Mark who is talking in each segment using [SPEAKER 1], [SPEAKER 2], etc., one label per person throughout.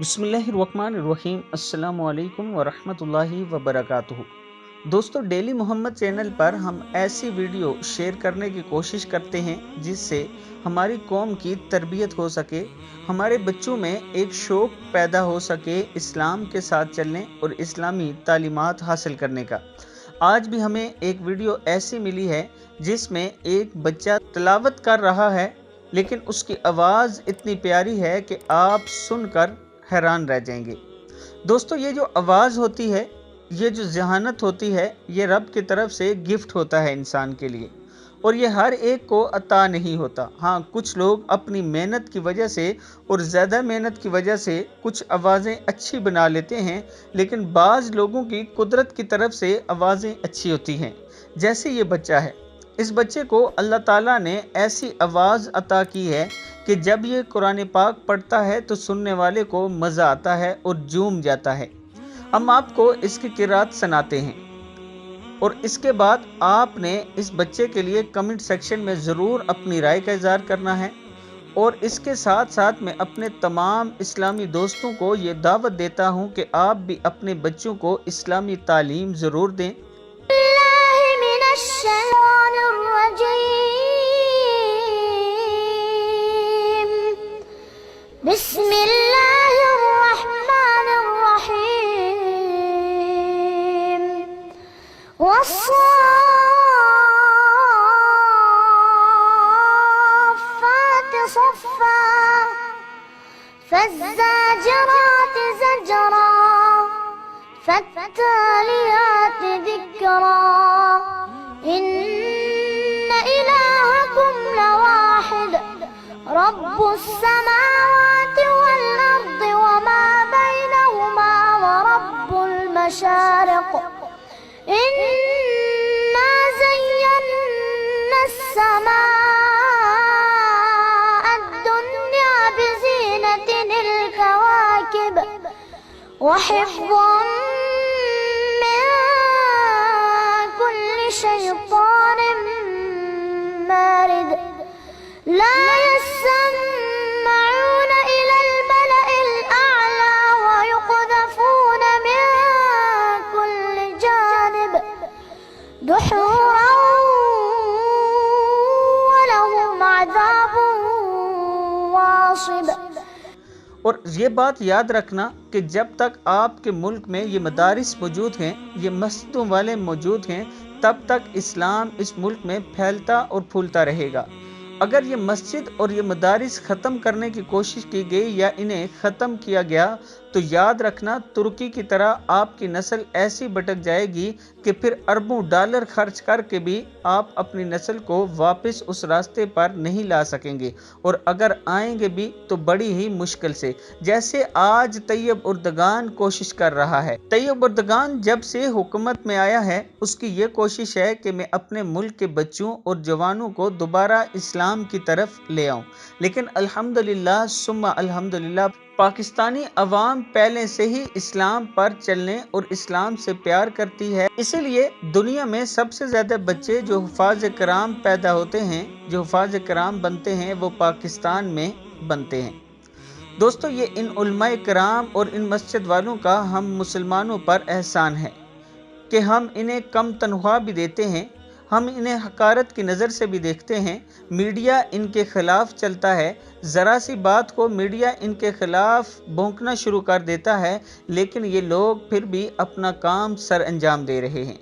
[SPEAKER 1] بسم اللہ الرحمن الرحیم۔ السلام علیکم ورحمۃ اللہ وبرکاتہ۔ دوستو، ڈیلی محمد چینل پر ہم ایسی ویڈیو شیئر کرنے کی کوشش کرتے ہیں جس سے ہماری قوم کی تربیت ہو سکے، ہمارے بچوں میں ایک شوق پیدا ہو سکے اسلام کے ساتھ چلنے اور اسلامی تعلیمات حاصل کرنے کا۔ آج بھی ہمیں ایک ویڈیو ایسی ملی ہے جس میں ایک بچہ تلاوت کر رہا ہے، لیکن اس کی آواز اتنی پیاری ہے کہ آپ سن کر حیران رہ جائیں گے۔ دوستو، یہ جو آواز ہوتی ہے، یہ جو ذہانت ہوتی ہے، یہ رب کی طرف سے گفٹ ہوتا ہے انسان کے لیے، اور یہ ہر ایک کو عطا نہیں ہوتا۔ ہاں، کچھ لوگ اپنی محنت کی وجہ سے اور زیادہ محنت کی وجہ سے کچھ آوازیں اچھی بنا لیتے ہیں، لیکن بعض لوگوں کی قدرت کی طرف سے آوازیں اچھی ہوتی ہیں، جیسے یہ بچہ ہے۔ اس بچے کو اللہ تعالیٰ نے ایسی آواز عطا کی ہے کہ جب یہ قرآن پاک پڑھتا ہے تو سننے والے کو مزہ آتا ہے اور جھوم جاتا ہے۔ ہم آپ کو اس کی قرات سناتے ہیں، اور اس کے بعد آپ نے اس بچے کے لیے کمنٹ سیکشن میں ضرور اپنی رائے کا اظہار کرنا ہے، اور اس کے ساتھ ساتھ میں اپنے تمام اسلامی دوستوں کو یہ دعوت دیتا ہوں کہ آپ بھی اپنے بچوں کو اسلامی تعلیم ضرور دیں۔
[SPEAKER 2] بسم اللہ الرحمن الرحیم والصافات صفا فالزاجرات زجرا فالتاليات ذكرا إن إلهكم لواحد رب السماوات والأرض وما بينهما ورب المشارق إنا زينا السماء الدنيا بزينة الكواكب وحفظا من كل شيطان مارد لا يسمعون إلى الملأ الأعلى ويقذفون من كل جانب دحورا ولهم عذاب واصب۔
[SPEAKER 1] اور یہ بات یاد رکھنا کہ جب تک آپ کے ملک میں یہ مدارس موجود ہیں، یہ مسجدوں والے موجود ہیں، تب تک اسلام اس ملک میں پھیلتا اور پھولتا رہے گا۔ اگر یہ مسجد اور یہ مدارس ختم کرنے کی کوشش کی گئی یا انہیں ختم کیا گیا تو یاد رکھنا ترکی کی طرح آپ کی نسل ایسی بھٹک جائے گی کہ پھر اربوں ڈالر خرچ کر کے بھی آپ اپنی نسل کو واپس اس راستے پر نہیں لا سکیں گے، اور اگر آئیں گے بھی تو بڑی ہی مشکل سے، جیسے آج طیب اردگان کوشش کر رہا ہے۔ طیب اردگان جب سے حکومت میں آیا ہے، اس کی یہ کوشش ہے کہ میں اپنے ملک کے بچوں اور جوانوں کو دوبارہ اسلام کی طرف لے آؤں، لیکن الحمدللہ ثم الحمدللہ پاکستانی عوام پہلے سے ہی اسلام پر چلنے اور اسلام سے پیار کرتی ہے۔ اسی لیے دنیا میں سب سے زیادہ بچے جو حفاظ کرام پیدا ہوتے ہیں، جو حفاظ کرام بنتے ہیں، وہ پاکستان میں بنتے ہیں۔ دوستو، یہ ان علماء کرام اور ان مسجد والوں کا ہم مسلمانوں پر احسان ہے کہ ہم انہیں کم تنخواہ بھی دیتے ہیں، ہم انہیں حقارت کی نظر سے بھی دیکھتے ہیں۔ میڈیا ان کے خلاف چلتا ہے، ذرا سی بات کو میڈیا ان کے خلاف بھونکنا شروع کر دیتا ہے، لیکن یہ لوگ پھر بھی اپنا کام سر انجام دے رہے ہیں۔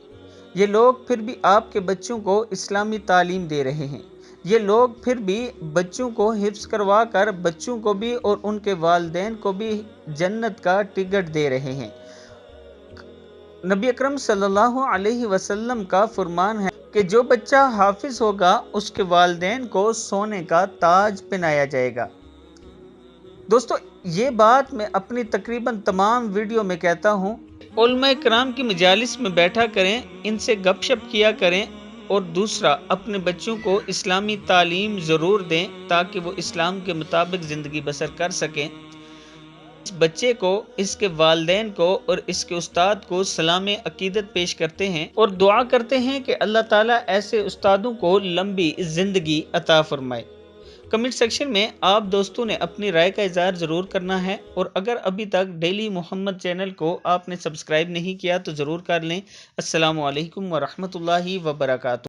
[SPEAKER 1] یہ لوگ پھر بھی آپ کے بچوں کو اسلامی تعلیم دے رہے ہیں۔ یہ لوگ پھر بھی بچوں کو حفظ کروا کر بچوں کو بھی اور ان کے والدین کو بھی جنت کا ٹکٹ دے رہے ہیں۔ نبی اکرم صلی اللہ علیہ وسلم کا فرمان ہے کہ جو بچہ حافظ ہوگا اس کے والدین کو سونے کا تاج پہنایا جائے گا۔ دوستو، یہ بات میں اپنی تقریباً تمام ویڈیو میں کہتا ہوں، علماء کرام کی مجالس میں بیٹھا کریں، ان سے گپ شپ کیا کریں، اور دوسرا اپنے بچوں کو اسلامی تعلیم ضرور دیں تاکہ وہ اسلام کے مطابق زندگی بسر کر سکیں۔ اس بچے کو، اس کے والدین کو اور اس کے استاد کو سلام عقیدت پیش کرتے ہیں اور دعا کرتے ہیں کہ اللہ تعالیٰ ایسے استادوں کو لمبی زندگی عطا فرمائے۔ کمنٹ سیکشن میں آپ دوستوں نے اپنی رائے کا اظہار ضرور کرنا ہے، اور اگر ابھی تک ڈیلی محمد چینل کو آپ نے سبسکرائب نہیں کیا تو ضرور کر لیں۔ السلام علیکم ورحمۃ اللہ وبرکاتہ۔